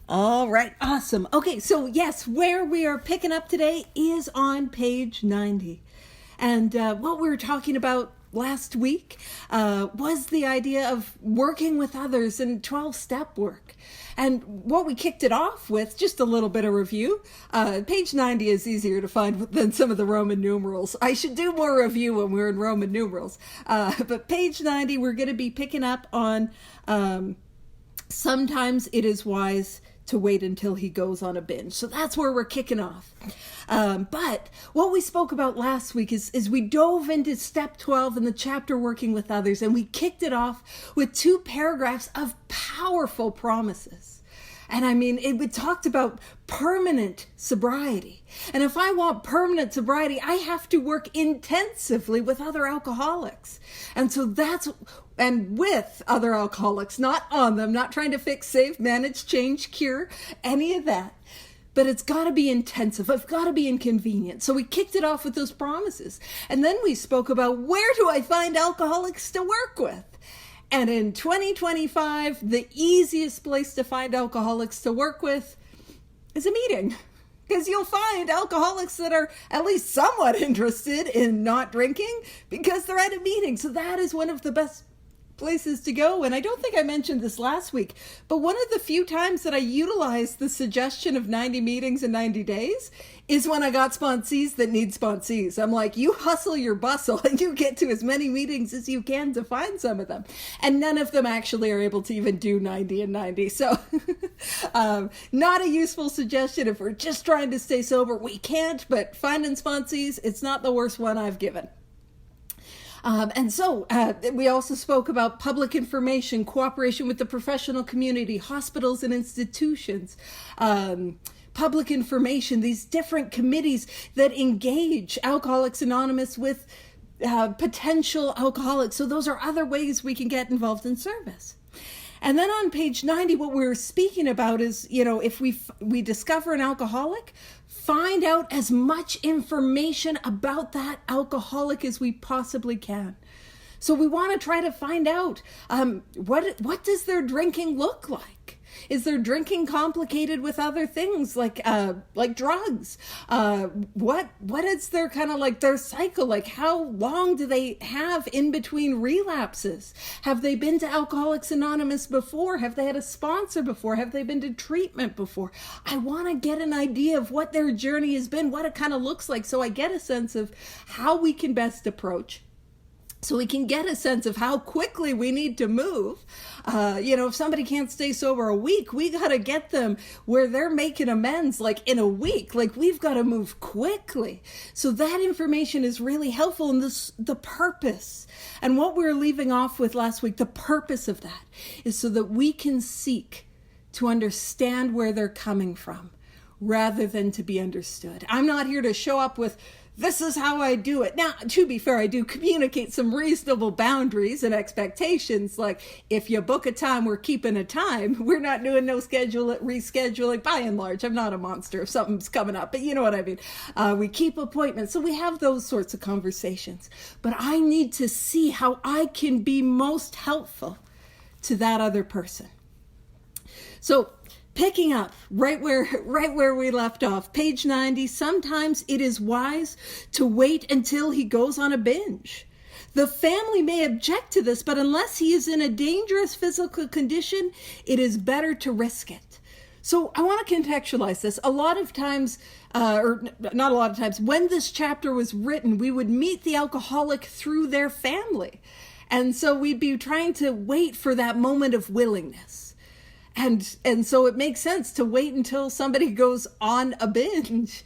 All right, awesome. Okay, so yes, where we are picking up today is on page 90. And what we were talking about last week was the idea of working with others and 12-step work. And what we kicked it off with, just a little bit of review. Page 90 is easier to find than some of the Roman numerals. I should do more review when we're in Roman numerals. But page 90, we're going to be picking up on sometimes it is wise to wait until he goes on a binge. So that's where we're kicking off. But what we spoke about last week is we dove into step 12 in the chapter working with others, and we kicked it off with 2 paragraphs of powerful promises. And I mean, we talked about permanent sobriety. And if I want permanent sobriety, I have to work intensively with other alcoholics. And so and with other alcoholics, not on them, not trying to fix, save, manage, change, cure, any of that. But it's got to be intensive. It's got to be inconvenient. So we kicked it off with those promises. And then we spoke about, where do I find alcoholics to work with? And in 2025, the easiest place to find alcoholics to work with is a meeting. Because you'll find alcoholics that are at least somewhat interested in not drinking because they're at a meeting. So that is one of the best places to go. And I don't think I mentioned this last week, but one of the few times that I utilized the suggestion of 90 meetings in 90 days is when I got sponsees that need sponsees. I'm like, you hustle your bustle and you get to as many meetings as you can to find some of them. And none of them actually are able to even do 90 and 90. So not a useful suggestion if we're just trying to stay sober. We can't, but finding sponsees, it's not the worst one I've given. And so we also spoke about public information, cooperation with the professional community, hospitals and institutions, public information, these different committees that engage Alcoholics Anonymous with potential alcoholics. So those are other ways we can get involved in service. And then on page 90, what we're speaking about is, if we discover an alcoholic, find out as much information about that alcoholic as we possibly can. So we want to try to find out what does their drinking look like? Is their drinking complicated with other things like drugs? What is their kind of like their cycle? Like how long do they have in between relapses? Have they been to Alcoholics Anonymous before? Have they had a sponsor before? Have they been to treatment before? I want to get an idea of what their journey has been, what it kind of looks like, so I get a sense of how we can best approach. So we can get a sense of how quickly we need to move. If somebody can't stay sober a week, we got to get them where they're making amends like in a week. Like we've got to move quickly. So that information is really helpful in the purpose. And what we were leaving off with last week, the purpose of that is so that we can seek to understand where they're coming from rather than to be understood. I'm not here to show up with, this is how I do it. Now, to be fair, I do communicate some reasonable boundaries and expectations. Like if you book a time, we're keeping a time. We're not doing no rescheduling. By and large, I'm not a monster if something's coming up, but you know what I mean. We keep appointments. So we have those sorts of conversations. But I need to see how I can be most helpful to that other person. So picking up right where we left off, page 90, sometimes it is wise to wait until he goes on a binge. The family may object to this, but unless he is in a dangerous physical condition, it is better to risk it. So I want to contextualize this. A lot of times, or not a lot of times, when this chapter was written, we would meet the alcoholic through their family. And so we'd be trying to wait for that moment of willingness. And so it makes sense to wait until somebody goes on a binge,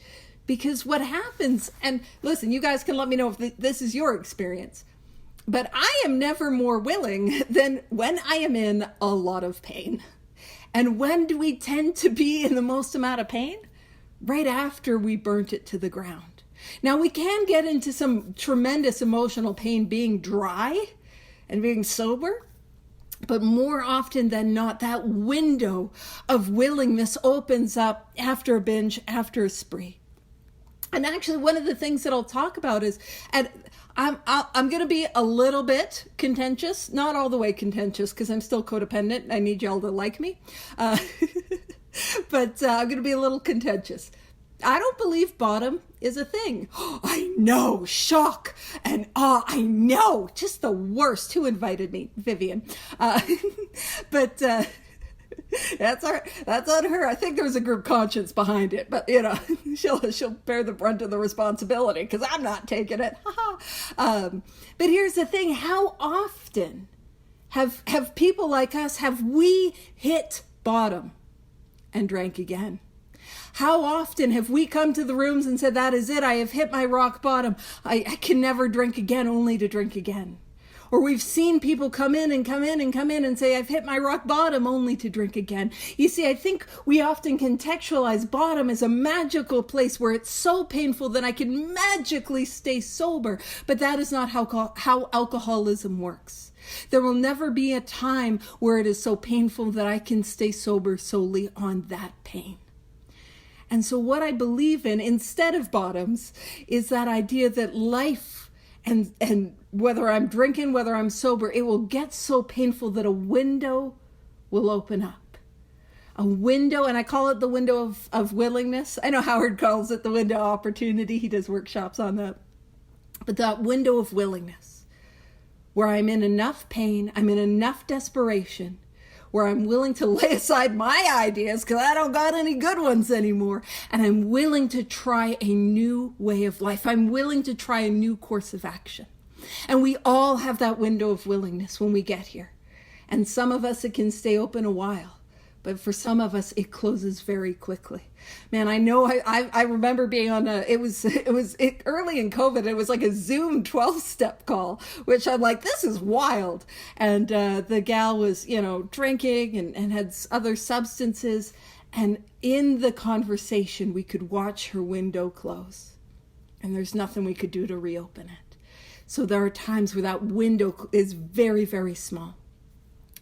because what happens, and listen, you guys can let me know if this is your experience, but I am never more willing than when I am in a lot of pain. And when do we tend to be in the most amount of pain? Right after we burnt it to the ground. Now we can get into some tremendous emotional pain being dry and being sober. But more often than not, that window of willingness opens up after a binge, after a spree. And actually, one of the things that I'll talk about is, and I'm going to be a little bit contentious, not all the way contentious, because I'm still codependent. I need y'all to like me. but I'm going to be a little contentious. I don't believe bottom is a thing. I know, shock and awe. I know, just the worst. Who invited me? Vivian. But that's on her. I think there was a group conscience behind it, but she'll bear the brunt of the responsibility because I'm not taking it. But here's the thing: how often have people like us, have we hit bottom and drank again? How often have we come to the rooms and said, that is it, I have hit my rock bottom. I can never drink again, only to drink again. Or we've seen people come in and say, I've hit my rock bottom, only to drink again. You see, I think we often contextualize bottom as a magical place where it's so painful that I can magically stay sober. But that is not how alcoholism works. There will never be a time where it is so painful that I can stay sober solely on that pain. And so what I believe in, instead of bottoms, is that idea that life, and whether I'm drinking, whether I'm sober, it will get so painful that a window will open up. A window, and I call it the window of willingness. I know Howard calls it the window of opportunity. He does workshops on that. But that window of willingness, where I'm in enough pain, I'm in enough desperation, where I'm willing to lay aside my ideas because I don't got any good ones anymore. And I'm willing to try a new way of life. I'm willing to try a new course of action. And we all have that window of willingness when we get here. And some of us, it can stay open a while. But for some of us, it closes very quickly. Man, I know I remember being on it was early in COVID. It was like a Zoom 12-step call, which I'm like, this is wild. And the gal was, drinking and had other substances. And in the conversation, we could watch her window close. And there's nothing we could do to reopen it. So there are times where that window is very, very small.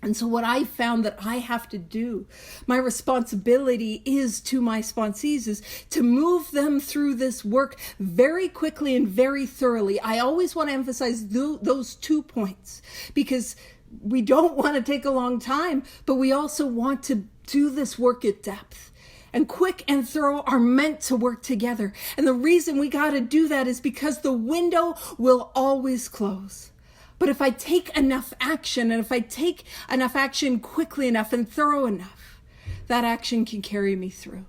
And so what I found that I have to do, my responsibility is to my sponsees, is to move them through this work very quickly and very thoroughly. I always want to emphasize those 2 points, because we don't want to take a long time, but we also want to do this work at depth. And quick and thorough are meant to work together. And the reason we got to do that is because the window will always close. But if I take enough action, and if I take enough action quickly enough and thorough enough, that action can carry me through.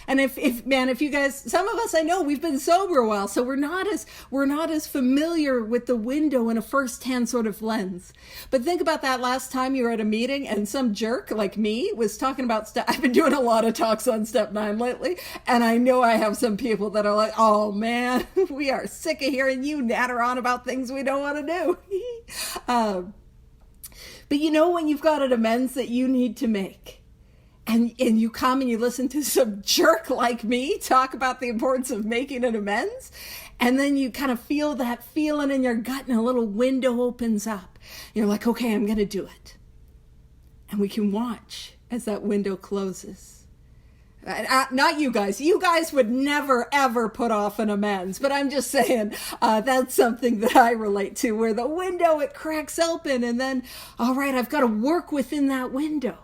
And if you guys, some of us, I know we've been sober a while, so we're not as familiar with the window in a first-hand sort of lens. But think about that last time you were at a meeting and some jerk like me was talking about I've been doing a lot of talks on Step 9 lately, and I know I have some people that are like, oh man, we are sick of hearing you natter on about things we don't want to do. But when you've got an amends that you need to make, and you come and you listen to some jerk like me talk about the importance of making an amends, and then you kind of feel that feeling in your gut and a little window opens up. You're like, okay, I'm going to do it. And we can watch as that window closes. Not you guys. You guys would never, ever put off an amends. But I'm just saying, that's something that I relate to, where the window, it cracks open, and then, all right, I've got to work within that window.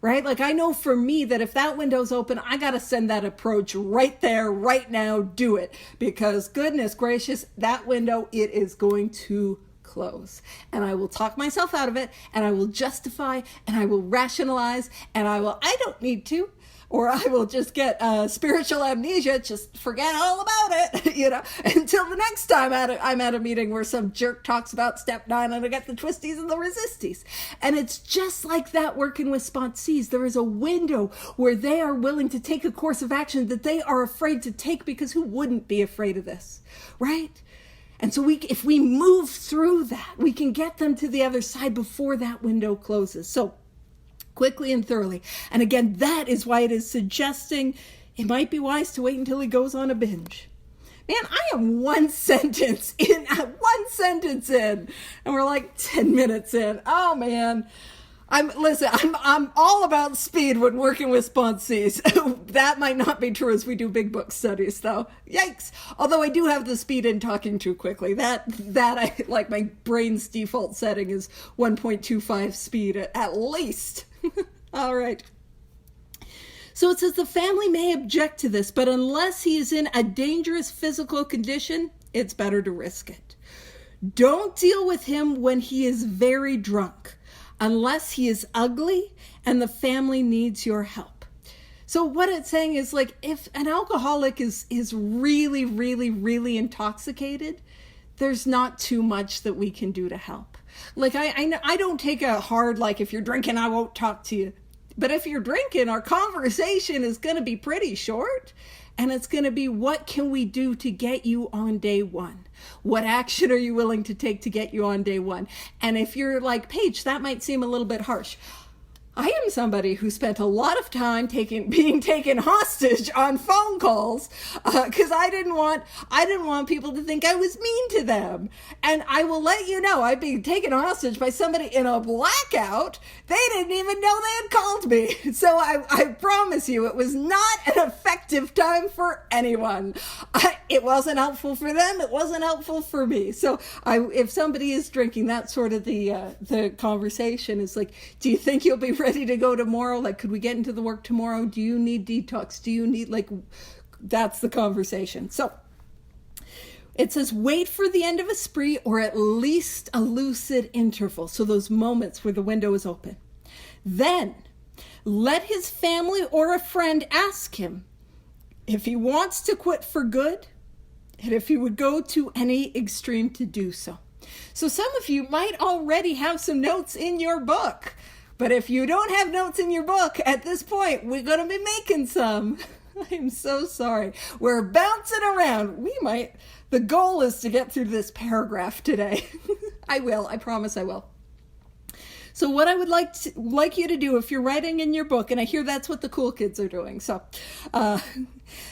Right? Like, I know for me that if that window's open, I got to send that approach right there, right now, do it. Because goodness gracious, that window, it is going to close. And I will talk myself out of it, and I will justify, and I will rationalize, and I don't need to, or I will just get spiritual amnesia, just forget all about it, until the next time I'm at a meeting where some jerk talks about Step 9 and I get the twisties and the resisties. And it's just like that working with sponsees. There is a window where they are willing to take a course of action that they are afraid to take, because who wouldn't be afraid of this, right? And so if we move through that, we can get them to the other side before that window closes. So quickly and thoroughly. And again, that is why it is suggesting it might be wise to wait until he goes on a binge. Man, I am one sentence in, and we're like 10 minutes in. Oh man. I'm all about speed when working with sponsees. That might not be true as we do big book studies though. Yikes. Although I do have the speed in talking too quickly. That I like, my brain's default setting is 1.25 speed at least. All right. So it says the family may object to this, but unless he is in a dangerous physical condition, it's better to risk it. Don't deal with him when he is very drunk, unless he is ugly and the family needs your help. So what it's saying is, like, if an alcoholic is really, really, really intoxicated, there's not too much that we can do to help. Like, I don't take a hard, like, if you're drinking, I won't talk to you. But if you're drinking, our conversation is going to be pretty short. And it's going to be, what can we do to get you on day one? What action are you willing to take to get you on day one? And if you're like, Paige, that might seem a little bit harsh. I am somebody who spent a lot of time being taken hostage on phone calls because I didn't want people to think I was mean to them. And I will let you know, I'd be taken hostage by somebody in a blackout. They didn't even know they had called me. So I promise you, it was not an effective time for anyone. It wasn't helpful for them. It wasn't helpful for me. So if somebody is drinking, that's sort of the conversation is like, do you think you'll be ready to go tomorrow? Like, could we get into the work tomorrow? Do you need detox? Do you need, like, that's the conversation. So it says, wait for the end of a spree or at least a lucid interval. So those moments where the window is open. Then let his family or a friend ask him if he wants to quit for good and if he would go to any extreme to do so. So some of you might already have some notes in your book. But if you don't have notes in your book at this point, we're going to be making some. I'm so sorry. We're bouncing around. The goal is to get through this paragraph today. I will. I promise I will. So what I would like you to do, if you're writing in your book, and I hear that's what the cool kids are doing, so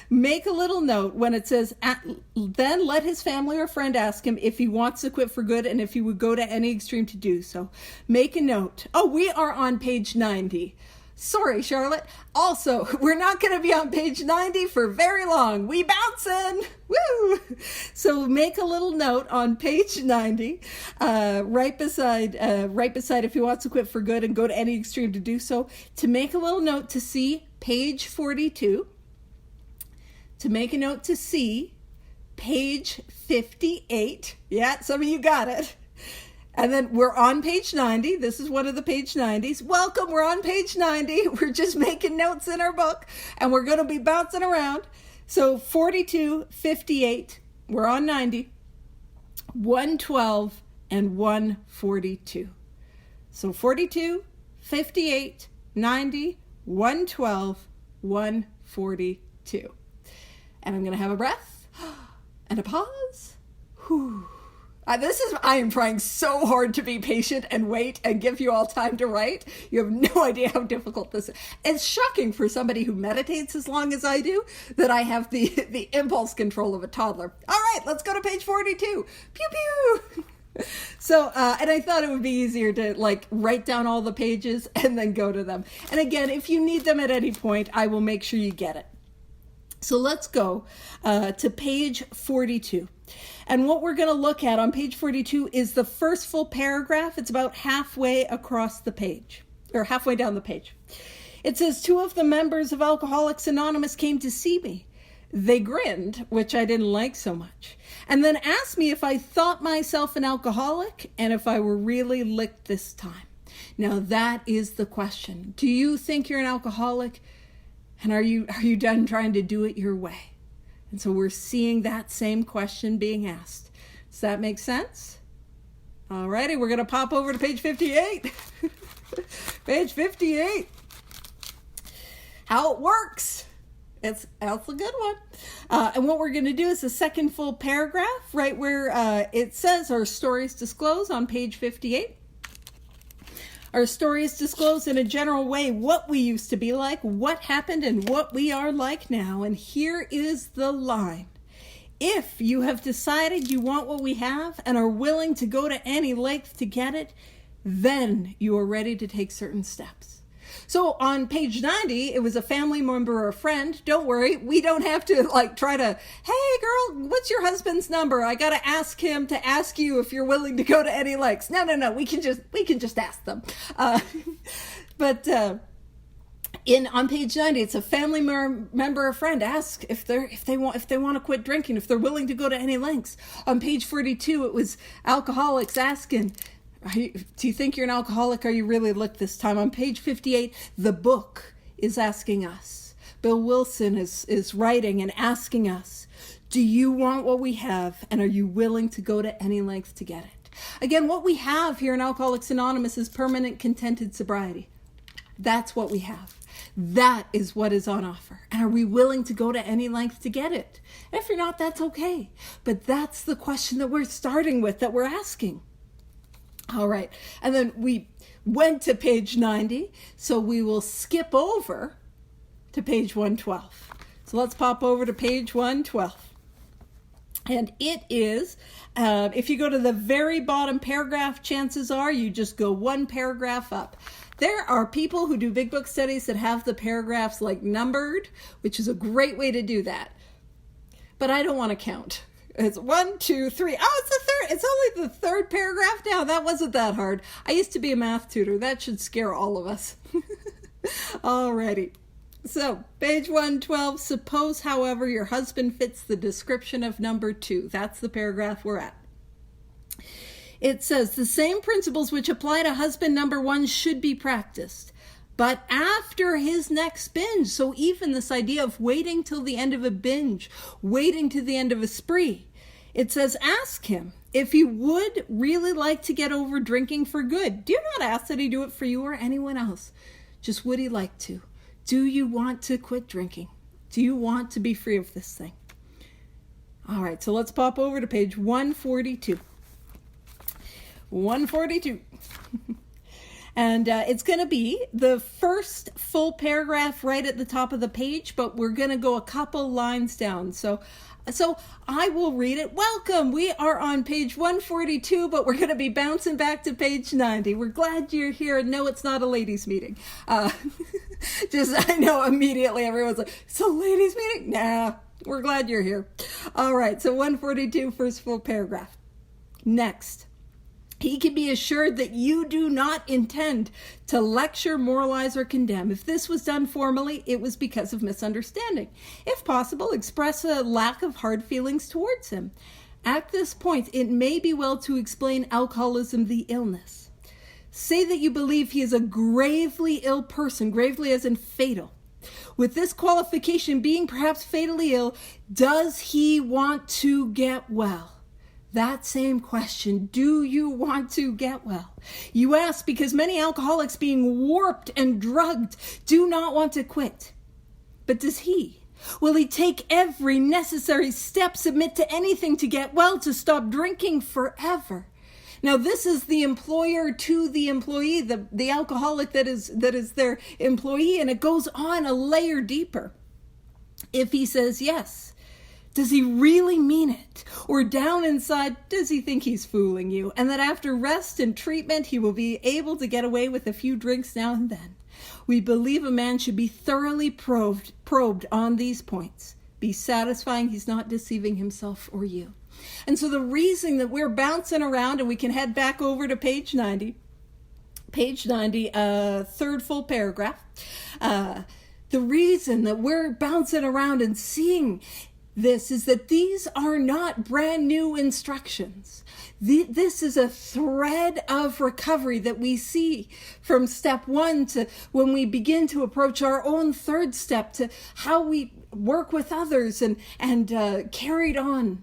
make a little note when it says, then let his family or friend ask him if he wants to quit for good and if he would go to any extreme to do so. Make a note. Oh, we are on page 90. Sorry, Charlotte. Also, we're not going to be on page 90 for very long. We bouncing. Woo! So make a little note on page 90, right beside if he wants to quit for good and go to any extreme to do so, to make a little note to see page 42, to make a note to see page 58. Yeah, some of you got it. And then we're on page 90. This is one of the page 90s. Welcome, we're on page 90. We're just making notes in our book, and we're going to be bouncing around. So 42, 58, we're on 90, 112, and 142. So 42, 58, 90, 112, 142. And I'm going to have a breath and a pause. Whew. I am trying so hard to be patient and wait and give you all time to write. You have no idea how difficult this is. It's shocking for somebody who meditates as long as I do that I have the impulse control of a toddler. All right, let's go to page 42. Pew, pew. So, and I thought it would be easier to like write down all the pages and then go to them. And again, if you need them at any point, I will make sure you get it. So let's go to page 42. And what we're going to look at on page 42 is the first full paragraph. It's about halfway across the page, or halfway down the page. It says, 2 of the members of Alcoholics Anonymous came to see me. They grinned, which I didn't like so much, and then asked me if I thought myself an alcoholic and if I were really licked this time. Now that is the question. Do you think you're an alcoholic? And are you done trying to do it your way? And so we're seeing that same question being asked. Does that make sense? All righty, we're going to pop over to page 58. Page 58. How it works. That's a good one. And what we're going to do is the second full paragraph, right where it says our stories disclose on page 58. Our stories disclose in a general way what we used to be like, what happened, and what we are like now. And here is the line. If you have decided you want what we have and are willing to go to any length to get it, then you are ready to take certain steps. So on page 90, it was a family member or a friend. Don't worry, we don't have to like try to, hey girl, what's your husband's number? I got to ask him to ask you if you're willing to go to any lengths. No, we can just ask them. On page 90, it's a family member or friend ask if they want to quit drinking, if they're willing to go to any lengths. On page 42, it was alcoholics asking, do you think you're an alcoholic? Are you really lit this time? On page 58, the book is asking us. Bill Wilson is writing and asking us, do you want what we have, and are you willing to go to any lengths to get it? Again, what we have here in Alcoholics Anonymous is permanent contented sobriety. That's what we have. That is what is on offer. And are we willing to go to any length to get it? And if you're not, that's okay. But that's the question that we're starting with, that we're asking. All right. And then we went to page 90, so we will skip over to page 112. So let's pop over to page 112. And it is, if you go to the very bottom paragraph, chances are you just go one paragraph up. There are people who do big book studies that have the paragraphs like numbered, which is a great way to do that. But I don't want to count. It's 1, 2, 3. Oh, it's the third. It's only the third paragraph now. That wasn't that hard. I used to be a math tutor. That should scare all of us. Alrighty. So, page 112, suppose, however, your husband fits the description of number 2. That's the paragraph we're at. It says, the same principles which apply to husband number 1 should be practiced, but after his next binge. So even this idea of waiting till the end of a binge, waiting to the end of a spree, it says, ask him if he would really like to get over drinking for good. Do not ask that he do it for you or anyone else. Just would he like to? Do you want to quit drinking? Do you want to be free of this thing? All right, so let's pop over to page 142. 142. And it's going to be the first full paragraph right at the top of the page, but we're going to go a couple lines down. So I will read it. Welcome. We are on page 142, but we're going to be bouncing back to page 90. We're glad you're here. No, it's not a ladies' meeting. I know immediately everyone's like, it's a ladies' meeting? Nah, we're glad you're here. All right, so 142, first full paragraph. Next. He can be assured that you do not intend to lecture, moralize, or condemn. If this was done formally, it was because of misunderstanding. If possible, express a lack of hard feelings towards him. At this point, it may be well to explain alcoholism, the illness. Say that you believe he is a gravely ill person, gravely as in fatal. With this qualification being perhaps fatally ill, does he want to get well? That same question, do you want to get well? You ask because many alcoholics being warped and drugged do not want to quit. But does he? Will he take every necessary step, submit to anything to get well, to stop drinking forever? Now, this is the employer to the employee, the alcoholic that is their employee, and it goes on a layer deeper. If he says yes, does he really mean it? Or down inside, does he think he's fooling you? And that after rest and treatment, he will be able to get away with a few drinks now and then. We believe a man should be thoroughly probed on these points. Be satisfying he's not deceiving himself or you. And so the reason that we're bouncing around, and we can head back over to page 90, third full paragraph. The reason that we're bouncing around and seeing this is that these are not brand new instructions. This is a thread of recovery that we see from step 1 to when we begin to approach our own third step, to how we work with others and carried on.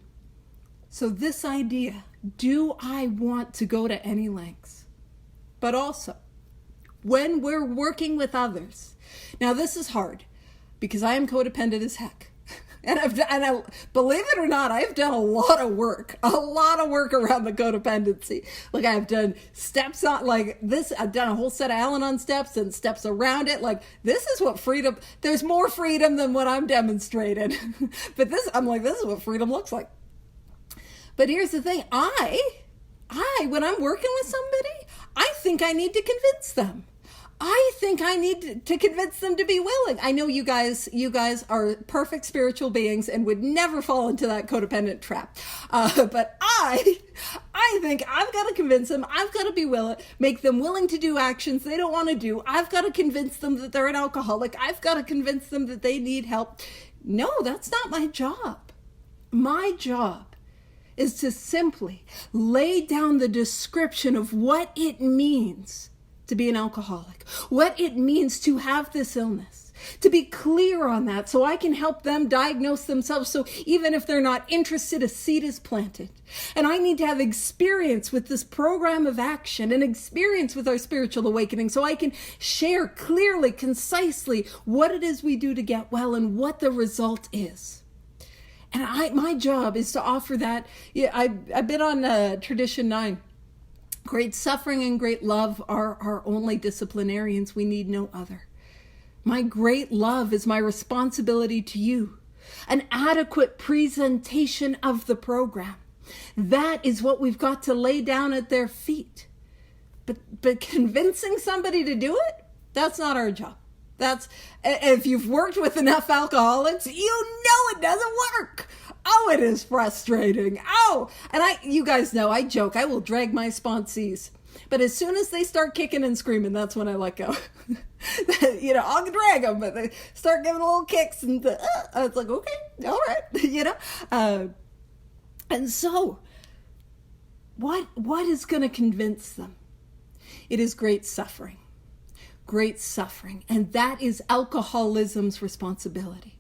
So this idea, do I want to go to any lengths? But also, when we're working with others, now this is hard because I am codependent as heck. And I, believe it or not, I've done a lot of work around the codependency. Like I've done steps on like this. I've done a whole set of Al-Anon steps and steps around it. Like this is what freedom, there's more freedom than what I'm demonstrated. But this is what freedom looks like. But here's the thing. I, when I'm working with somebody, I think I need to convince them. I think I need to convince them to be willing. I know you guys are perfect spiritual beings and would never fall into that codependent trap. But I think I've got to convince them. I've got to be willing, make them willing to do actions they don't want to do. I've got to convince them that they're an alcoholic. I've got to convince them that they need help. No, that's not my job. My job is to simply lay down the description of what it means to be an alcoholic, what it means to have this illness, to be clear on that so I can help them diagnose themselves. So even if they're not interested, a seed is planted. And I need to have experience with this program of action and experience with our spiritual awakening so I can share clearly, concisely what it is we do to get well and what the result is. And my job is to offer that. Yeah, I've been on Tradition 9. Great suffering and great love are our only disciplinarians. We need no other. My great love is my responsibility to you. An adequate presentation of the program. That is what we've got to lay down at their feet. But convincing somebody to do it, that's not our job. That's, if you've worked with enough alcoholics, you know it doesn't work. Oh, it is frustrating. Oh, and you guys know, I joke, I will drag my sponsees. But as soon as they start kicking and screaming, that's when I let go. I'll drag them, but they start giving little kicks and it's like, okay, all right, And so, what is going to convince them? It is great suffering. Great suffering. And that is alcoholism's responsibility.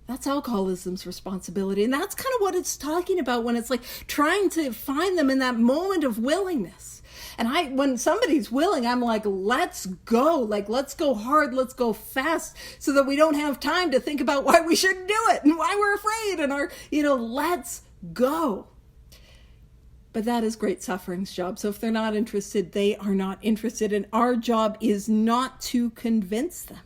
That's alcoholism's responsibility. And that's kind of what it's talking about when it's like trying to find them in that moment of willingness. And when somebody's willing, I'm like, let's go. Like, let's go hard. Let's go fast so that we don't have time to think about why we shouldn't do it and why we're afraid and let's go. But that is great suffering's job. So if they're not interested, they are not interested. And our job is not to convince them.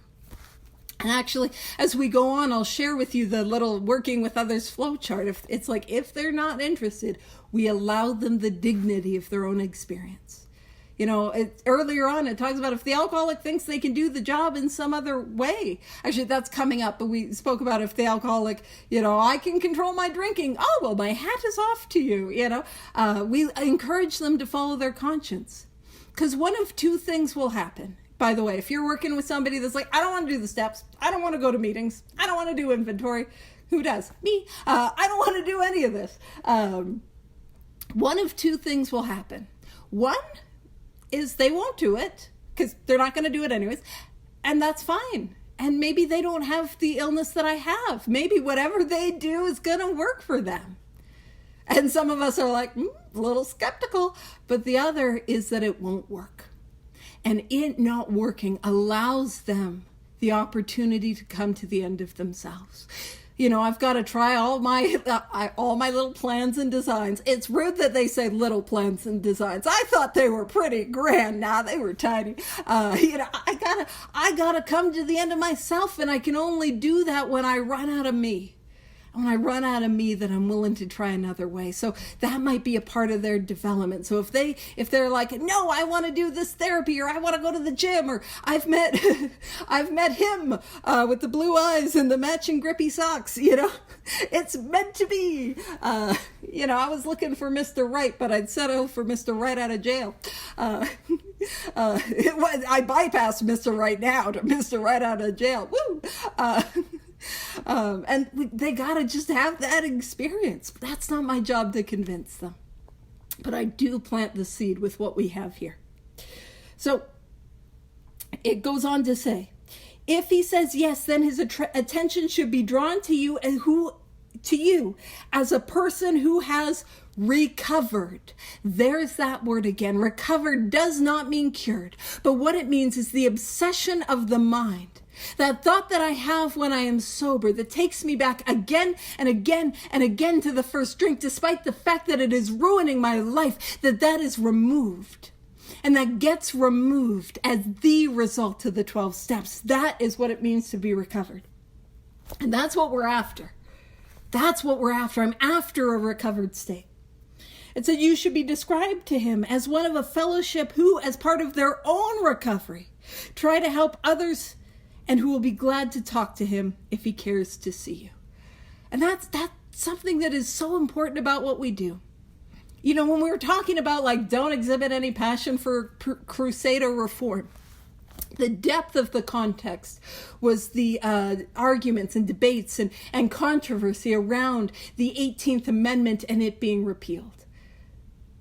And actually, as we go on, I'll share with you the little working with others flow chart. If they're not interested, we allow them the dignity of their own experience. Earlier on, it talks about if the alcoholic thinks they can do the job in some other way. Actually, that's coming up, but we spoke about if the alcoholic, I can control my drinking. Oh, well, my hat is off to you, We encourage them to follow their conscience. Because one of two things will happen. By the way, if you're working with somebody that's like, I don't want to do the steps. I don't want to go to meetings. I don't want to do inventory. Who does? Me. I don't want to do any of this. One of two things will happen. One is they won't do it because they're not going to do it anyways. And that's fine. And maybe they don't have the illness that I have. Maybe whatever they do is going to work for them. And some of us are like, a little skeptical. But the other is that it won't work. And it not working allows them the opportunity to come to the end of themselves. I've got to try all my little plans and designs. It's rude that they say little plans and designs. I thought they were pretty grand. Nah, they were tiny. I gotta come to the end of myself, and I can only do that when I run out of me. When I run out of me, that I'm willing to try another way. So that might be a part of their development. So if they're like, no, I want to do this therapy, or I want to go to the gym, or I've met him with the blue eyes and the matching grippy socks, it's meant to be. I was looking for Mr. Right, but I'd settle for Mr. Right out of jail. I bypassed Mr. Right now to Mr. Right out of jail. Woo! And they gotta just have that experience. That's not my job to convince them. But I do plant the seed with what we have here. So it goes on to say, if he says yes, then his attention should be drawn to you and to you as a person who has recovered. There's that word again. Recovered does not mean cured, but what it means is the obsession of the mind. That thought that I have when I am sober that takes me back again and again and again to the first drink, despite the fact that it is ruining my life, that is removed. And that gets removed as the result of the 12 steps. That is what it means to be recovered. And that's what we're after. That's what we're after. I'm after a recovered state. It said you should be described to him as one of a fellowship who, as part of their own recovery, try to help others and who will be glad to talk to him if he cares to see you. And that's something that is so important about what we do. You know, when we were talking about like don't exhibit any passion for crusade or reform, the depth of the context was the arguments and debates and controversy around the 18th Amendment and it being repealed.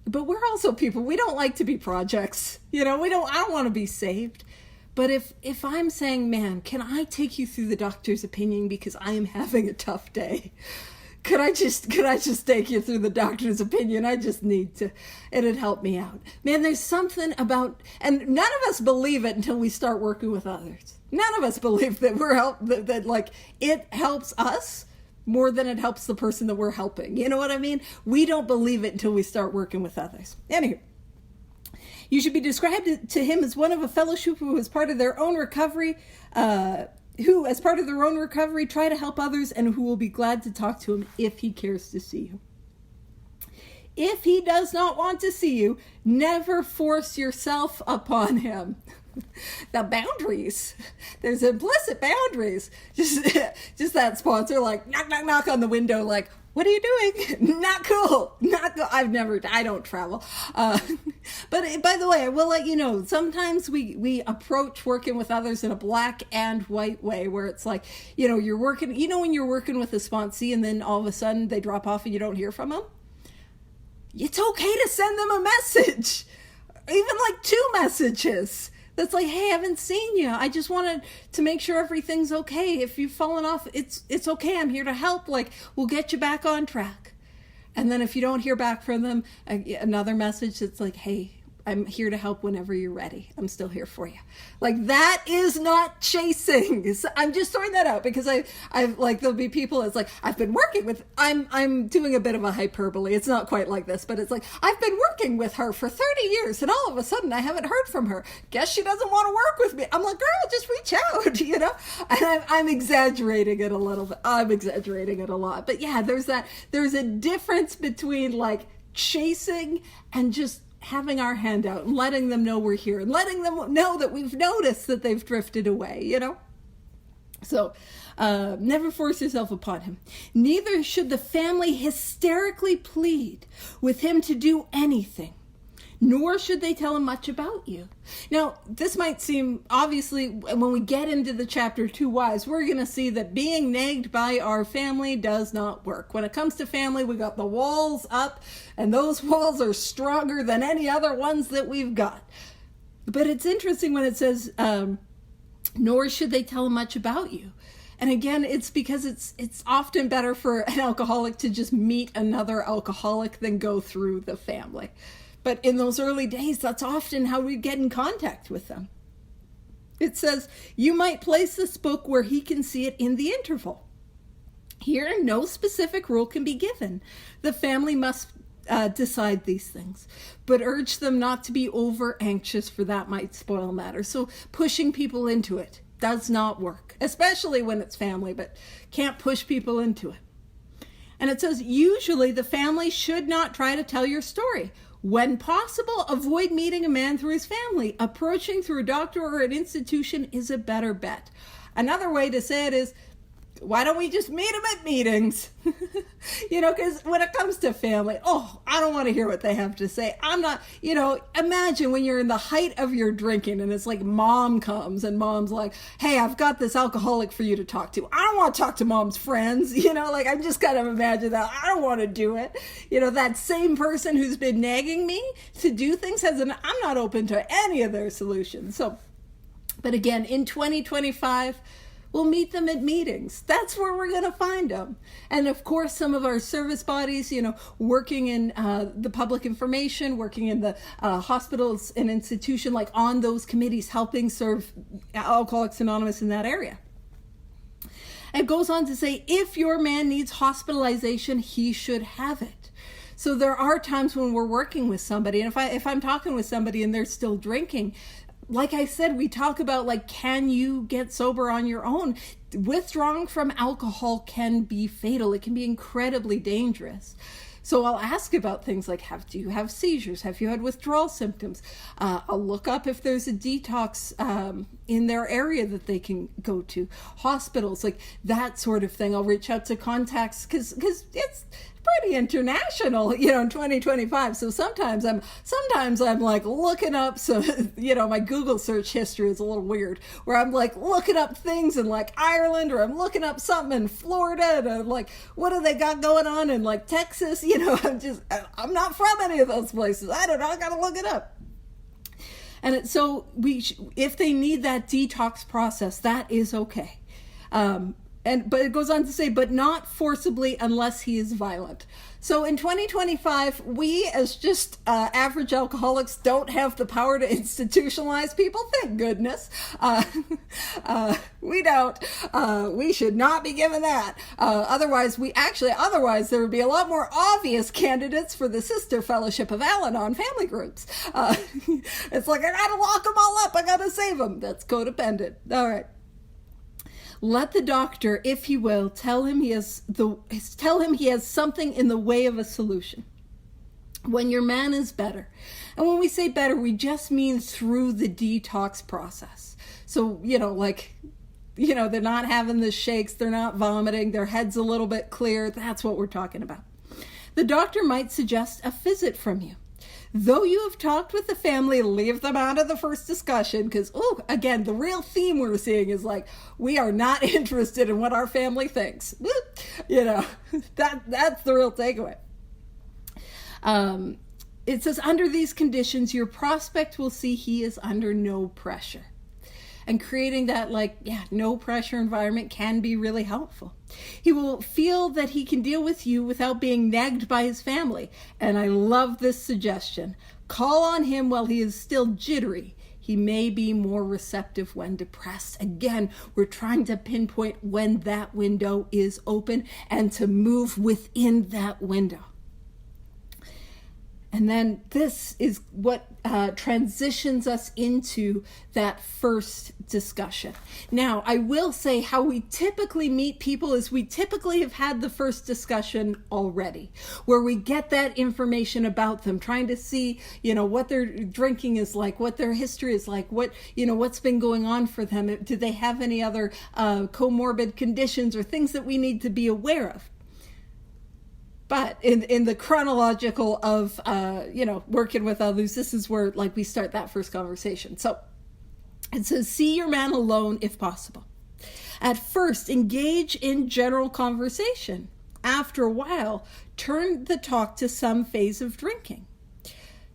But we're also people, we don't like to be projects. You know, I don't want to be saved. But if I'm saying, man, can I take you through the doctor's opinion because I am having a tough day? Could I just take you through the doctor's opinion? I just need to. It'd help me out. Man, there's something about, and none of us believe it until we start working with others. None of us believe that that like it helps us more than it helps the person that we're helping. You know what I mean? We don't believe it until we start working with others. Anyway, you should be described to him as one of a fellowship who is part of their own recovery, who, as part of their own recovery, try to help others and who will be glad to talk to him if he cares to see you. If he does not want to see you, never force yourself upon him. The boundaries. There's implicit boundaries. Just that sponsor, like, knock, knock, knock on the window, like, what are you doing? Not cool. Not cool. I don't travel. But by the way, I will let you know, sometimes we approach working with others in a black and white way where it's like, you know, you're working, you know, when you're working with a sponsee and then all of a sudden they drop off and you don't hear from them. It's okay to send them a message, even like 2 messages. That's like, hey, I haven't seen you. I just wanted to make sure everything's okay. If you've fallen off, it's okay. I'm here to help. Like, we'll get you back on track. And then if you don't hear back from them, another message that's like, hey, I'm here to help whenever you're ready. I'm still here for you. Like, that is not chasing. I'm just throwing that out because I've like, there'll be people, it's like, I've been working with, I'm doing a bit of a hyperbole. It's not quite like this, but it's like, I've been working with her for 30 years and all of a sudden I haven't heard from her. Guess she doesn't want to work with me. I'm like, girl, just reach out, you know? And I'm exaggerating it a little bit. I'm exaggerating it a lot. But yeah, there's a difference between like chasing and just having our hand out and letting them know we're here and letting them know that we've noticed that they've drifted away, you know? So never force yourself upon him. Neither should the family hysterically plead with him to do anything, nor should they tell him much about you. Now, this might seem, obviously, when we get into the chapter 2 whys, we're going to see that being nagged by our family does not work. When it comes to family, we got the walls up, and those walls are stronger than any other ones that we've got. But it's interesting when it says, nor should they tell him much about you. And again, it's because it's often better for an alcoholic to just meet another alcoholic than go through the family. But in those early days, that's often how we get in contact with them. It says, you might place this book where he can see it in the interval. Here, no specific rule can be given. The family must decide these things, but urge them not to be over anxious, for that might spoil matters. So pushing people into it does not work, especially when it's family, but can't push people into it. And it says, usually the family should not try to tell your story. When possible, avoid meeting a man through his family. Approaching through a doctor or an institution is a better bet. Another way to say it is, why don't we just meet him at meetings? You know, because when it comes to family, I don't want to hear what they have to say. I'm not, imagine when you're in the height of your drinking and it's like mom comes and mom's like, hey, I've got this alcoholic for you to talk to. I don't want to talk to mom's friends. I'm just kind of imagine that. I don't want to do it. That same person who's been nagging me to do things I'm not open to any of their solutions. So, but again, in 2025, we'll meet them at meetings. That's where we're going to find them. And of course, some of our service bodies, working in the public information, working in the hospitals and institution, like on those committees, helping serve Alcoholics Anonymous in that area. It goes on to say, if your man needs hospitalization, he should have it. So there are times when we're working with somebody, and if I'm talking with somebody and they're still drinking, like I said, we talk about can you get sober on your own? Withdrawing from alcohol can be fatal. It can be incredibly dangerous. So I'll ask about things like, do you have seizures? Have you had withdrawal symptoms? I'll look up if there's a detox in their area that they can go to, hospitals, like that sort of thing. I'll reach out to contacts because it's pretty international, in 2025. So sometimes I'm like looking up some, my Google search history is a little weird, where I'm like looking up things in like Ireland, or I'm looking up something in Florida, and I'm like, what do they got going on in like Texas? I'm not from any of those places. I don't know. I got to look it up. And if they need that detox process, that is okay. But it goes on to say, but not forcibly unless he is violent. So in 2025, we as just average alcoholics don't have the power to institutionalize people. Thank goodness. We don't. We should not be given that. Otherwise there would be a lot more obvious candidates for the Sister Fellowship of Al-Anon family groups. It's like, I gotta lock them all up. I gotta save them. That's codependent. All right. Let the doctor, if he will, tell him he has something in the way of a solution. When your man is better, and when we say better, we just mean through the detox process. So, they're not having the shakes, they're not vomiting, their head's a little bit clear. That's what we're talking about. The doctor might suggest a visit from you. Though you have talked with the family, leave them out of the first discussion because, again, the real theme we're seeing is like, we are not interested in what our family thinks. That's the real takeaway. It says, under these conditions, your prospect will see he is under no pressure. And creating that no pressure environment can be really helpful. He will feel that he can deal with you without being nagged by his family. And I love this suggestion. Call on him while he is still jittery. He may be more receptive when depressed. Again, we're trying to pinpoint when that window is open and to move within that window. And then this is what transitions us into that first discussion. Now, I will say how we typically meet people is we typically have had the first discussion already, where we get that information about them, trying to see, what their drinking is like, what their history is like, what's been going on for them. Do they have any other comorbid conditions or things that we need to be aware of? But in the chronological of, working with others, this is where we start that first conversation. So it says, see your man alone if possible. At first, engage in general conversation. After a while, turn the talk to some phase of drinking.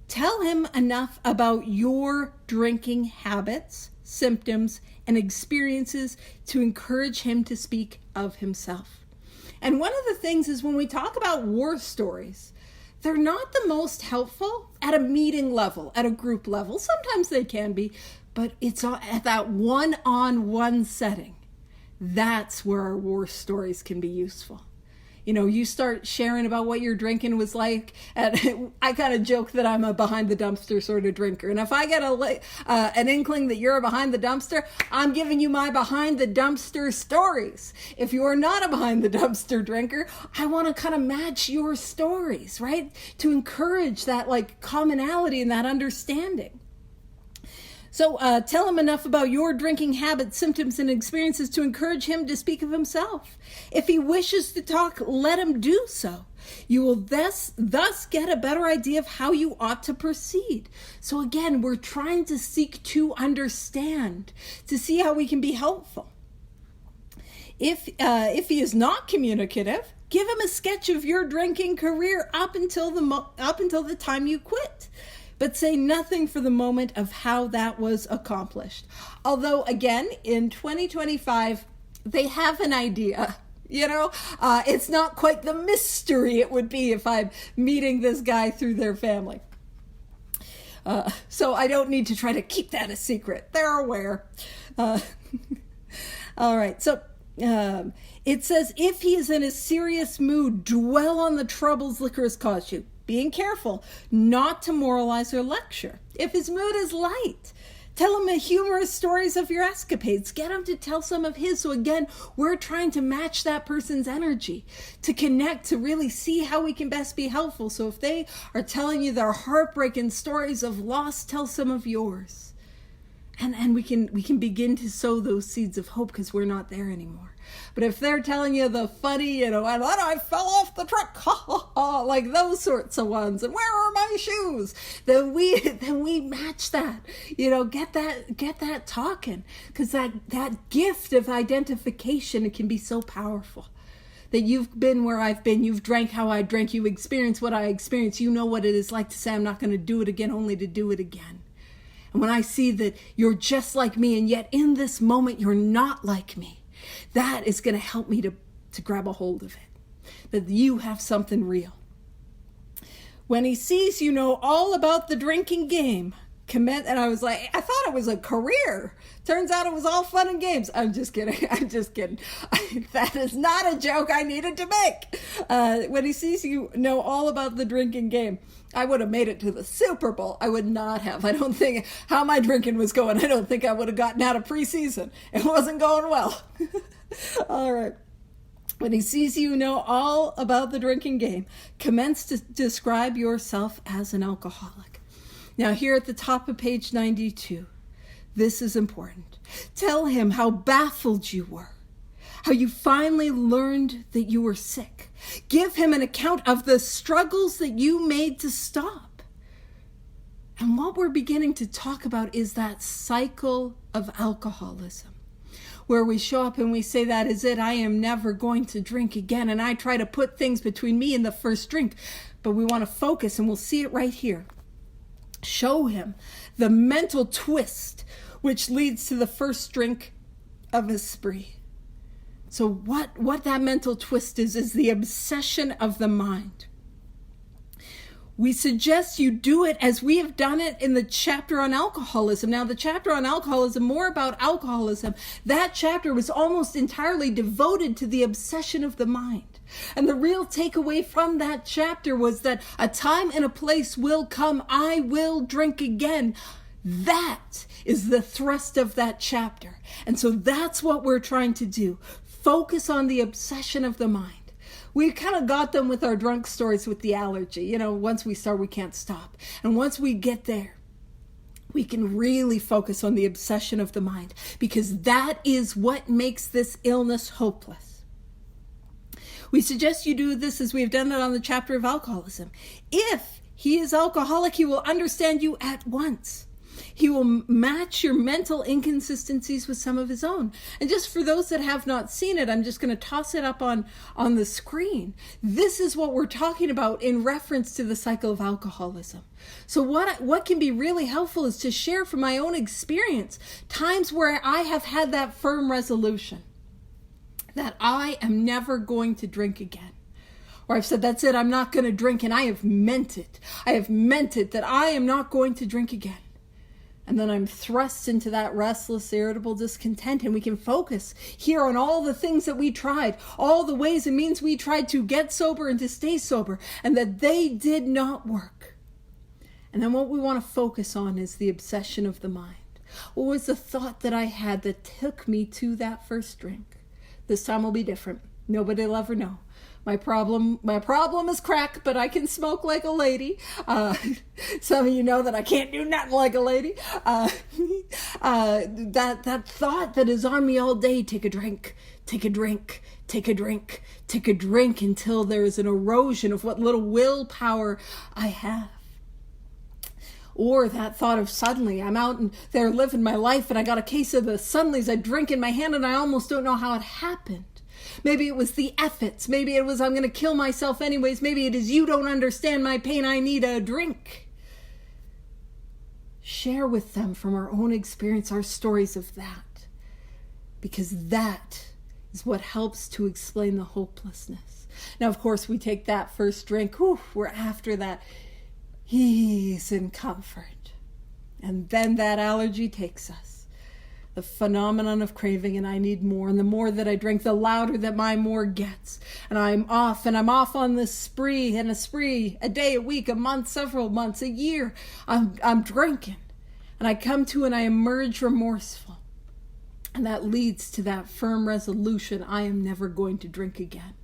Tell him enough about your drinking habits, symptoms, and experiences to encourage him to speak of himself. And one of the things is when we talk about war stories, they're not the most helpful at a meeting level, at a group level. Sometimes they can be, but it's at that one-on-one setting. That's where our war stories can be useful. You start sharing about what your drinking was like. And I kind of joke that I'm a behind the dumpster sort of drinker. And if I get an inkling that you're a behind the dumpster, I'm giving you my behind the dumpster stories. If you are not a behind the dumpster drinker, I want to kind of match your stories, right? To encourage that commonality and that understanding. So tell him enough about your drinking habits, symptoms, and experiences to encourage him to speak of himself. If he wishes to talk, let him do so. You will thus get a better idea of how you ought to proceed. So again, we're trying to seek to understand, to see how we can be helpful. If he is not communicative, give him a sketch of your drinking career up until the time you quit. But say nothing for the moment of how that was accomplished. Although, again, in 2025, they have an idea. It's not quite the mystery it would be if I'm meeting this guy through their family. So I don't need to try to keep that a secret. They're aware. All right, so it says, if he is in a serious mood, dwell on the troubles liquor has caused you. Being careful not to moralize or lecture. If his mood is light, Tell him humorous stories of your escapades. Get him to tell some of his. So again, we're trying to match that person's energy, to connect, to really see how we can best be helpful. So if they are telling you their heartbreaking stories of loss, tell some of yours. And we can begin to sow those seeds of hope, because we're not there anymore. But if they're telling you the funny, and then I fell off the truck, like those sorts of ones, and where are my shoes? Then we match that. Get that talking, because that gift of identification, it can be so powerful. That you've been where I've been, you've drank how I drank, you experienced what I experienced, you know what it is like to say I'm not going to do it again, only to do it again. And when I see that you're just like me, and yet in this moment you're not like me, that is going to help me to grab a hold of it. That you have something real. When he sees you know all about the drinking game, and I was like, I thought it was a career. Turns out it was all fun and games. I'm just kidding. That is not a joke I needed to make. When he sees you know all about the drinking game, I would have made it to the Super Bowl. I would not have. I don't think how my drinking was going. I don't think I would have gotten out of preseason. It wasn't going well. All right. When he sees you know all about the drinking game, commence to describe yourself as an alcoholic. Now, here at the top of page 92, this is important. Tell him how baffled you were, how you finally learned that you were sick. Give him an account of the struggles that you made to stop. And what we're beginning to talk about is that cycle of alcoholism, where we show up and we say, that is it, I am never going to drink again. And I try to put things between me and the first drink, but we want to focus, and we'll see it right here. Show him the mental twist which leads to the first drink of a spree. So what that mental twist is the obsession of the mind. We suggest you do it as we have done it in the chapter on alcoholism. Now, the chapter on alcoholism, more about alcoholism, that chapter was almost entirely devoted to the obsession of the mind. And the real takeaway from that chapter was that a time and a place will come, I will drink again. That is the thrust of that chapter. And so that's what we're trying to do. Focus on the obsession of the mind. We kind of got them with our drunk stories with the allergy. Once we start, we can't stop. And once we get there, we can really focus on the obsession of the mind, because that is what makes this illness hopeless. We suggest you do this as we've done it on the chapter of alcoholism. If he is alcoholic, he will understand you at once. He will match your mental inconsistencies with some of his own. And just for those that have not seen it, I'm just going to toss it up on the screen. This is what we're talking about in reference to the cycle of alcoholism. So what can be really helpful is to share from my own experience times where I have had that firm resolution that I am never going to drink again. Or I've said, that's it, I'm not going to drink, and I have meant it. I have meant it that I am not going to drink again. And then I'm thrust into that restless, irritable discontent, and we can focus here on all the things that we tried, all the ways and means we tried to get sober and to stay sober, and that they did not work. And then what we want to focus on is the obsession of the mind. What was the thought that I had that took me to that first drink? This time will be different. Nobody will ever know. My problem is crack, but I can smoke like a lady. Some of you know that I can't do nothing like a lady. That thought that is on me all day, take a drink, take a drink, take a drink, take a drink, until there is an erosion of what little willpower I have. Or that thought of suddenly, I'm out and there living my life and I got a case of the Suddenlies, I drink in my hand and I almost don't know how it happened. Maybe it was the efforts. Maybe it was I'm going to kill myself anyways. Maybe it is you don't understand my pain. I need a drink. Share with them from our own experience our stories of that, because that is what helps to explain the hopelessness. Now, of course, we take that first drink. We're after that ease and comfort. And then that allergy takes us. The phenomenon of craving, and I need more. And the more that I drink, the louder that my more gets. And I'm off on this spree, a day, a week, a month, several months, a year. I'm drinking. And I come to and I emerge remorseful. And that leads to that firm resolution, I am never going to drink again.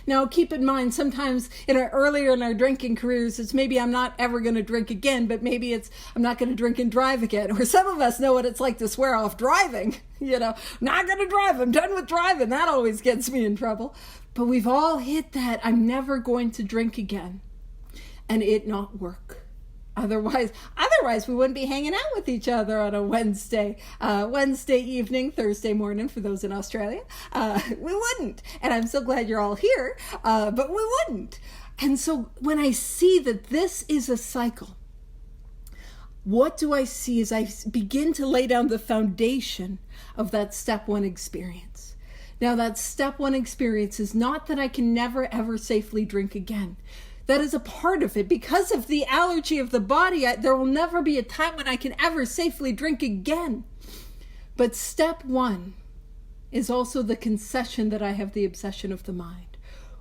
Now, keep in mind, sometimes earlier in our drinking careers, it's maybe I'm not ever going to drink again, but maybe it's I'm not going to drink and drive again. Or some of us know what it's like to swear off driving. Not going to drive. I'm done with driving. That always gets me in trouble. But we've all hit that I'm never going to drink again. And it not work. Otherwise, we wouldn't be hanging out with each other on a Wednesday evening, Thursday morning for those in Australia. We wouldn't. And I'm so glad you're all here, but we wouldn't. And so when I see that this is a cycle, what do I see as I begin to lay down the foundation of that step one experience? Now, that step one experience is not that I can never, ever safely drink again. That is a part of it. Because of the allergy of the body, there will never be a time when I can ever safely drink again. But step one is also the concession that I have the obsession of the mind,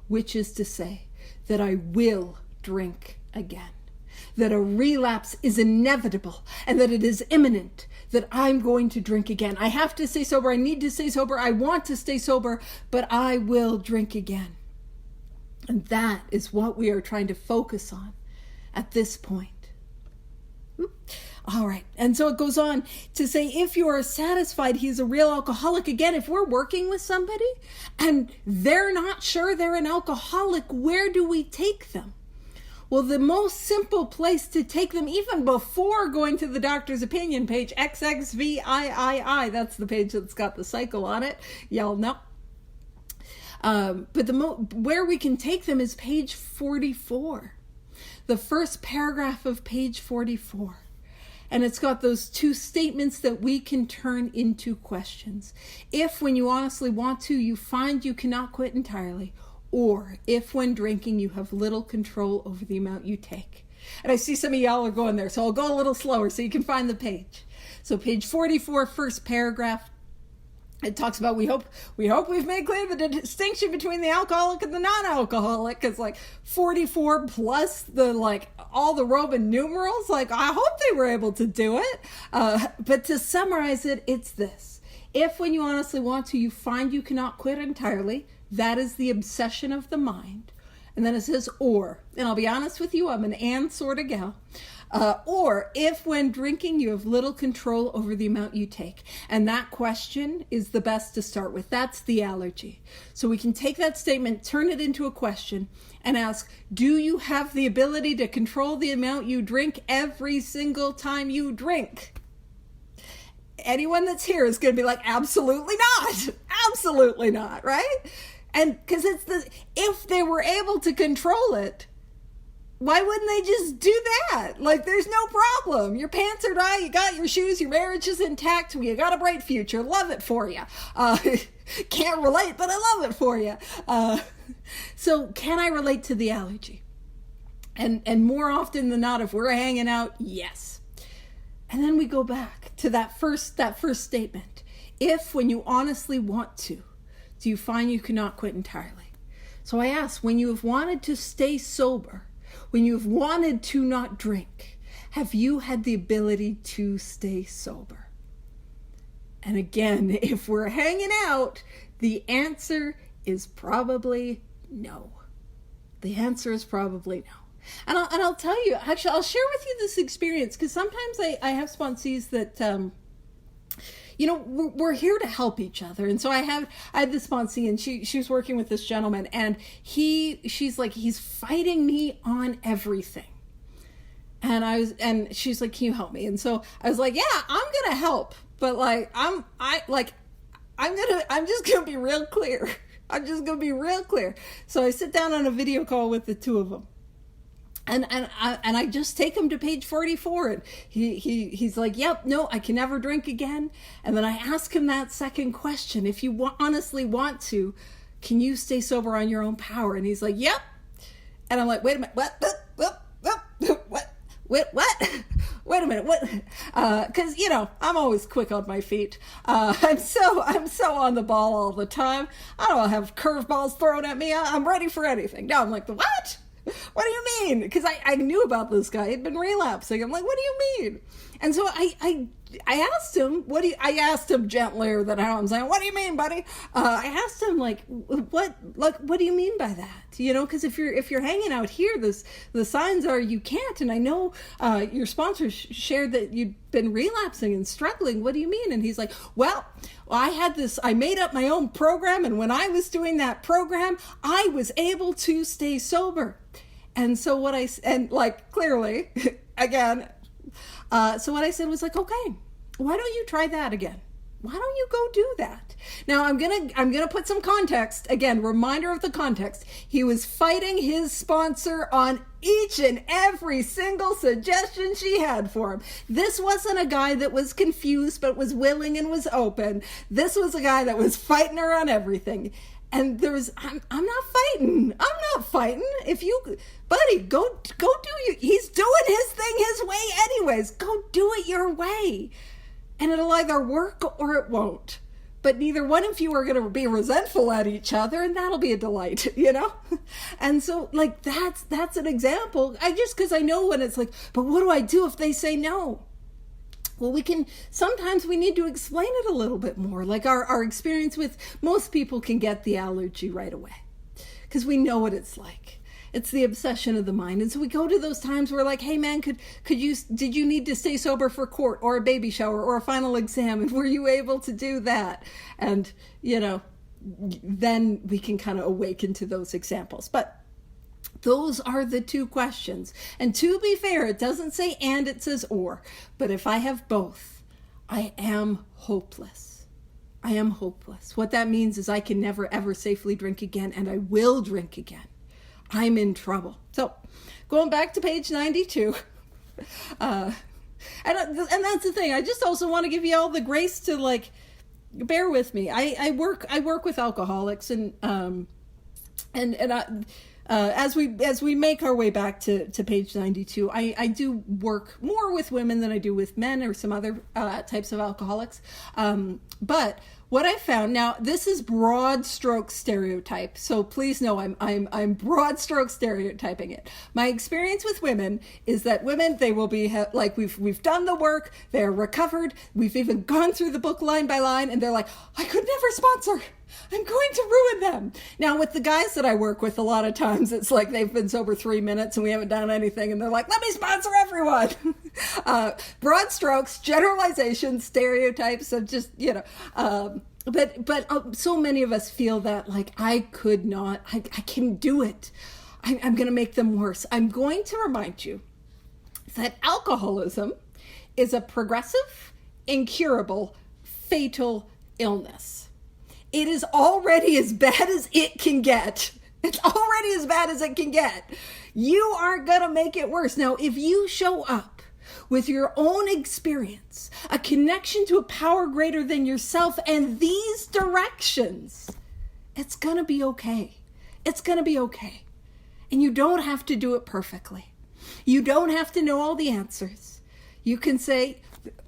which is to say that I will drink again, that a relapse is inevitable and that it is imminent, that I'm going to drink again. I have to stay sober. I need to stay sober. I want to stay sober, but I will drink again. And that is what we are trying to focus on at this point. All right. And so it goes on to say, if you are satisfied he's a real alcoholic, again, if we're working with somebody and they're not sure they're an alcoholic, where do we take them? Well, the most simple place to take them, even before going to the doctor's opinion page, XXVIII, that's the page that's got the cycle on it. Y'all know. But where we can take them is page 44, the first paragraph of page 44. And it's got those two statements that we can turn into questions. If, when you honestly want to, you find you cannot quit entirely, or if, when drinking, you have little control over the amount you take. And I see some of y'all are going there, so I'll go a little slower so you can find the page. So page 44, first paragraph. It talks about we hope we've made clear the distinction between the alcoholic and the non-alcoholic. It's 44 plus all the Roman numerals. I hope they were able to do it. But to summarize it, it's this. If, when you honestly want to, you find you cannot quit entirely, that is the obsession of the mind. And then it says or. And I'll be honest with you, I'm an and sort of gal. Or if, when drinking, you have little control over the amount you take. And that question is the best to start with. That's the allergy. So we can take that statement, turn it into a question, and ask, do you have the ability to control the amount you drink every single time you drink? Anyone that's here is going to be like, absolutely not. Absolutely not, right? And because if they were able to control it, why wouldn't they just do that? There's no problem. Your pants are dry, you got your shoes, your marriage is intact, you got a bright future. Love it for you. Can't relate, but I love it for you. So can I relate to the allergy? And more often than not, if we're hanging out, yes. And then we go back to that first statement. If, when you honestly want to, do you find you cannot quit entirely? So I ask, when you have wanted to stay sober, when you've wanted to not drink, have you had the ability to stay sober? And again, if we're hanging out, the answer is probably no. The answer is probably no. And I'll tell you, actually, I'll share with you this experience, because sometimes I have sponsees that, we're here to help each other. And so I had this sponsee, and she was working with this gentleman, and she's like, he's fighting me on everything. And she's like, can you help me? And so I was like, yeah, I'm going to help. But I'm just going to be real clear. I'm just going to be real clear. So I sit down on a video call with the two of them. And I just take him to page 44, and he's like, yep, no, I can never drink again. And then I ask him that second question. If you honestly want to, can you stay sober on your own power? And he's like, yep. And I'm like, wait a minute, what? Wait a minute, what? Cause I'm always quick on my feet. I'm so on the ball all the time. I don't have curveballs thrown at me. I'm ready for anything. Now I'm like, what? what do you mean? Because I knew about this guy. He'd been relapsing. I'm like, what do you mean? And so I asked him, I asked him gentlier than how I'm saying, what do you mean, buddy? I asked him what do you mean by that? Because if you're hanging out here, the signs are you can't. And I know your sponsor shared that you'd been relapsing and struggling. What do you mean? And he's like, well, I made up my own program. And when I was doing that program, I was able to stay sober. And so clearly, again, so what I said was like, okay, why don't you try that again? Why don't you go do that? Now I'm gonna put some context. Again, reminder of the context. He was fighting his sponsor on each and every single suggestion she had for him. This wasn't a guy that was confused but was willing and was open. This was a guy that was fighting her on everything. And I'm not fighting. If you, buddy, go do he's doing his thing his way anyways. Go do it your way. And it'll either work or it won't. But neither one of you are going to be resentful at each other, and that'll be a delight, And so, that's an example. Because I know when it's like, but what do I do if they say no? Well, sometimes we need to explain it a little bit more. Like our experience with most people can get the allergy right away because we know what it's like. It's the obsession of the mind. And so we go to those times where like, hey man, did you need to stay sober for court or a baby shower or a final exam? And were you able to do that? And, then we can kind of awaken to those examples. But those are the two questions. And to be fair, it doesn't say and, it says or. But if I have both, I am hopeless. I am hopeless. What that means is I can never, ever safely drink again, and I will drink again. I'm in trouble. So going back to page 92, and that's the thing. I just also want to give you all the grace to bear with me. I work with alcoholics as we make our way back to page 92, I do work more with women than I do with men or some other types of alcoholics. But what I found, now this is broad stroke stereotype, so please know I'm broad stroke stereotyping it. My experience with women is that women, they will be we've done the work, they're recovered, we've even gone through the book line by line, and they're like, I could never sponsor. I'm going to ruin them. Now, with the guys that I work with, a lot of times it's like they've been sober 3 minutes and we haven't done anything, and they're like, let me sponsor everyone. Broad strokes, generalizations, stereotypes of just, but so many of us feel that I could not, I can do it. I'm going to make them worse. I'm going to remind you that alcoholism is a progressive, incurable, fatal illness. It is already as bad as it can get. It's already as bad as it can get. You are going to make it worse. Now, if you show up with your own experience, a connection to a power greater than yourself, and these directions, it's going to be okay. It's going to be okay. And you don't have to do it perfectly. You don't have to know all the answers. You can say,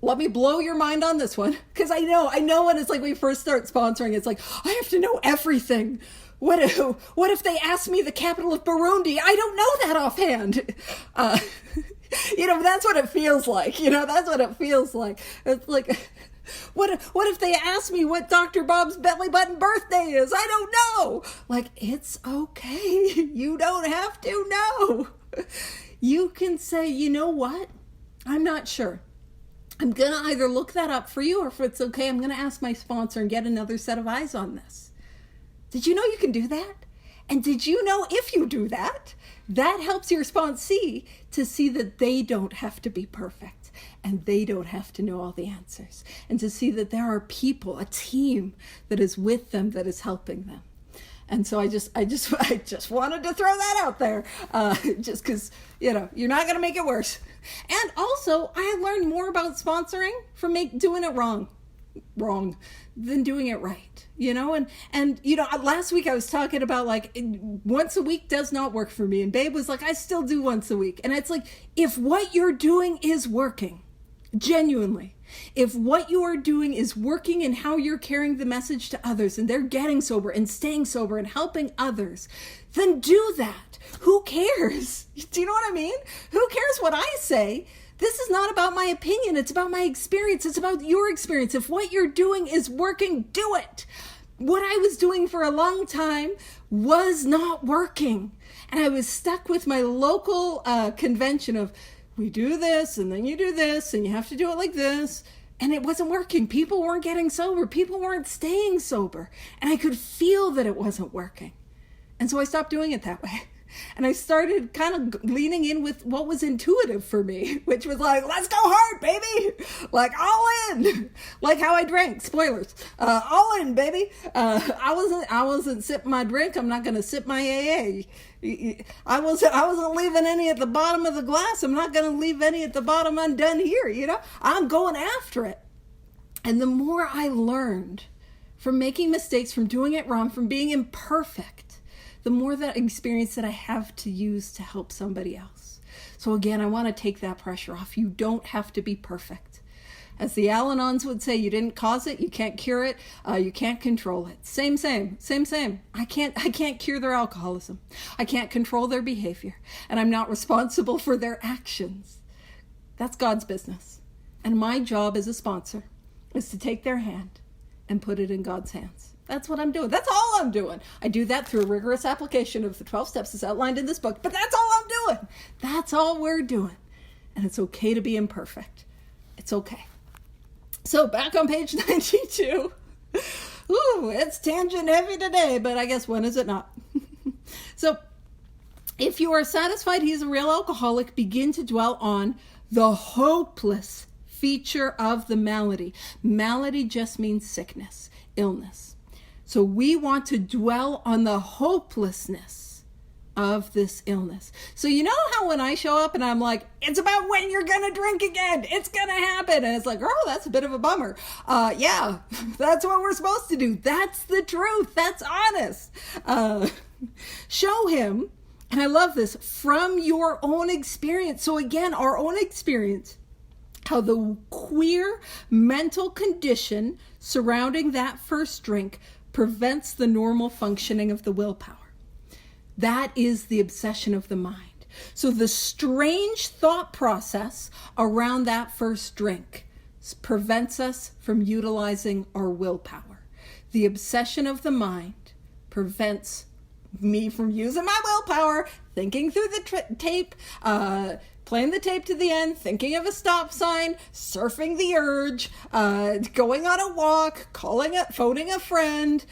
let me blow your mind on this one. Because I know when it's like we first start sponsoring, it's like, I have to know everything. What if they ask me the capital of Burundi? I don't know that offhand. That's what it feels like. That's what it feels like. It's like, what if they ask me what Dr. Bob's belly button birthday is? I don't know. It's okay. You don't have to know. You can say, you know what? I'm not sure. I'm going to either look that up for you, or if it's okay, I'm going to ask my sponsor and get another set of eyes on this. Did you know you can do that? And did you know if you do that, that helps your sponsee to see that they don't have to be perfect and they don't have to know all the answers, and to see that there are people, a team that is with them, that is helping them. And so I just wanted to throw that out there, just because, you're not going to make it worse. And also, I learned more about sponsoring from doing it wrong than doing it right, and last week I was talking about once a week does not work for me. And Babe was like, I still do once a week. And it's like, if what you're doing is working, Genuinely. If what you are doing is working in how you're carrying the message to others and they're getting sober and staying sober and helping others, then do that. Who cares? Do you know what I mean? Who cares what I say? This is not about my opinion. It's about my experience. It's about your experience. If what you're doing is working, do it. What I was doing for a long time was not working. And I was stuck with my local convention of, we do this and then you do this and you have to do it like this. And it wasn't working. People weren't getting sober. People weren't staying sober. And I could feel that it wasn't working. And so I stopped doing it that way. And I started kind of leaning in with what was intuitive for me, which was like, let's go hard, baby. Like all in, like how I drank. Spoilers. All in, baby. I wasn't sipping my drink. I'm not going to sip my AA. I wasn't leaving any at the bottom of the glass. I'm not going to leave any at the bottom undone here. You know, I'm going after it. And the more I learned from making mistakes, from doing it wrong, from being imperfect, the more that experience that I have to use to help somebody else. So again, I want to take that pressure off. You don't have to be perfect. As the Al-Anons would say, you didn't cause it, you can't cure it, you can't control it. Same. I can't cure their alcoholism. I can't control their behavior, and I'm not responsible for their actions. That's God's business. And my job as a sponsor is to take their hand and put it in God's hands. That's what I'm doing. That's all I'm doing. I do that through a rigorous application of the 12 steps as outlined in this book, but that's all I'm doing. That's all we're doing. And it's okay to be imperfect. It's okay. So back on page 92. Ooh, it's tangent heavy today, but I guess when is it not? So if you are satisfied he's a real alcoholic, begin to dwell on the hopeless feature of the malady. Malady just means sickness, illness. So we want to dwell on the hopelessness of this illness. So you know how when I show up and I'm like, it's about when you're going to drink again. It's going to happen. And it's like, oh, that's a bit of a bummer. Yeah, that's what we're supposed to do. That's the truth. That's honest. Show him, and I love this, from your own experience. So again, our own experience, how the queer mental condition surrounding that first drink prevents the normal functioning of the willpower. That is the obsession of the mind. So the strange thought process around that first drink prevents us from utilizing our willpower. The obsession of the mind prevents me from using my willpower, thinking through the tape, playing the tape to the end, thinking of a stop sign, surfing the urge, going on a walk, phoning a friend,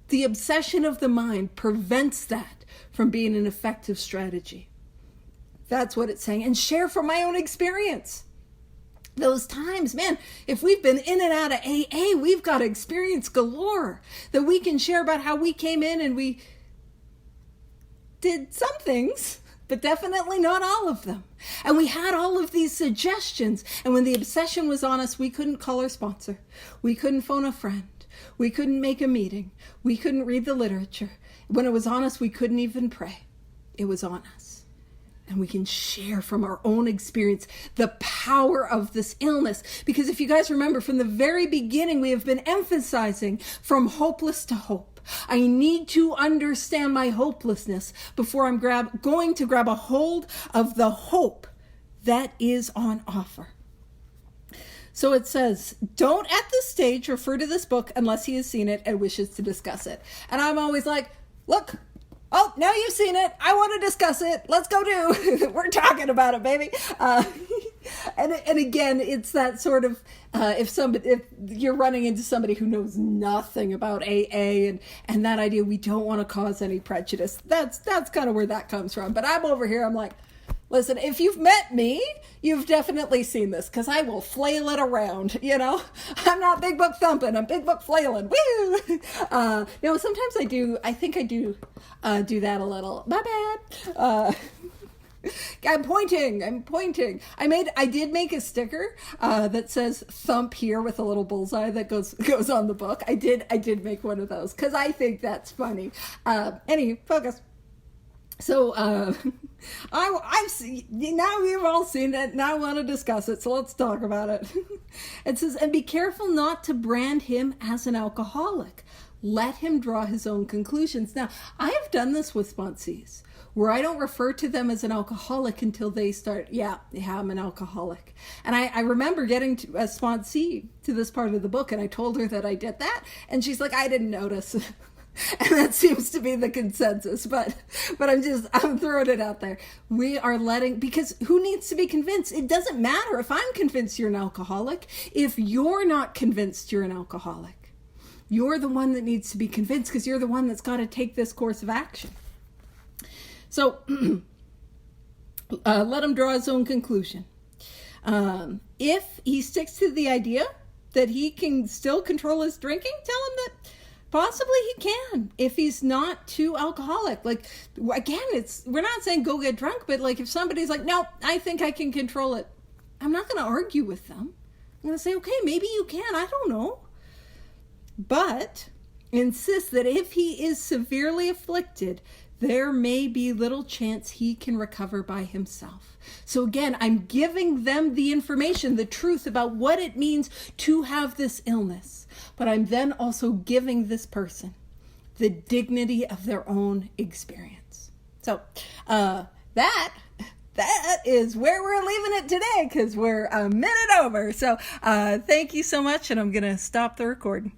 the obsession of the mind prevents that from being an effective strategy. That's what it's saying. And share from my own experience. Those times, man, if we've been in and out of AA, we've got experience galore that we can share about how we came in and we did some things, but definitely not all of them. And we had all of these suggestions. And when the obsession was on us, we couldn't call our sponsor. We couldn't phone a friend. We couldn't make a meeting. We couldn't read the literature. When it was on us, we couldn't even pray. It was on us. And we can share from our own experience the power of this illness. Because if you guys remember, from the very beginning, we have been emphasizing from hopeless to hope. I need to understand my hopelessness before I'm going to grab a hold of the hope that is on offer. So it says, don't at this stage refer to this book unless he has seen it and wishes to discuss it. And I'm always like, look, oh, now you've seen it. I want to discuss it. Let's go do. We're talking about it, baby. And again, it's that sort of, if you're running into somebody who knows nothing about AA and that idea, we don't want to cause any prejudice. That's kind of where that comes from. But I'm over here, I'm like, listen, if you've met me, you've definitely seen this because I will flail it around, you know? I'm not big book thumping, I'm big book flailing. Woo! Sometimes I think I do that a little. My bad. I'm pointing. I did make a sticker that says thump here with a little bullseye that goes on the book. I did make one of those because I think that's funny. Focus. So I've seen, now you've all seen it, now I want to discuss it, so let's talk about it. It says, and be careful not to brand him as an alcoholic. Let him draw his own conclusions. Now, I have done this with sponsees, where I don't refer to them as an alcoholic until they start, yeah, I'm an alcoholic. And I remember getting to a sponsee to this part of the book, and I told her that I did that, and she's like, I didn't notice. And that seems to be the consensus, but I'm throwing it out there. We are because who needs to be convinced? It doesn't matter if I'm convinced you're an alcoholic. If you're not convinced you're an alcoholic, you're the one that needs to be convinced, because you're the one that's got to take this course of action. So let him draw his own conclusion. If he sticks to the idea that he can still control his drinking, tell him that possibly he can, if he's not too alcoholic. Like, again, we're not saying go get drunk, but like if somebody's like, no, I think I can control it, I'm not going to argue with them. I'm going to say, okay, maybe you can, I don't know. But insist that if he is severely afflicted, there may be little chance he can recover by himself. So again, I'm giving them the information, the truth about what it means to have this illness. But I'm then also giving this person the dignity of their own experience. So that is where we're leaving it today, because we're a minute over. So thank you so much, and I'm going to stop the recording.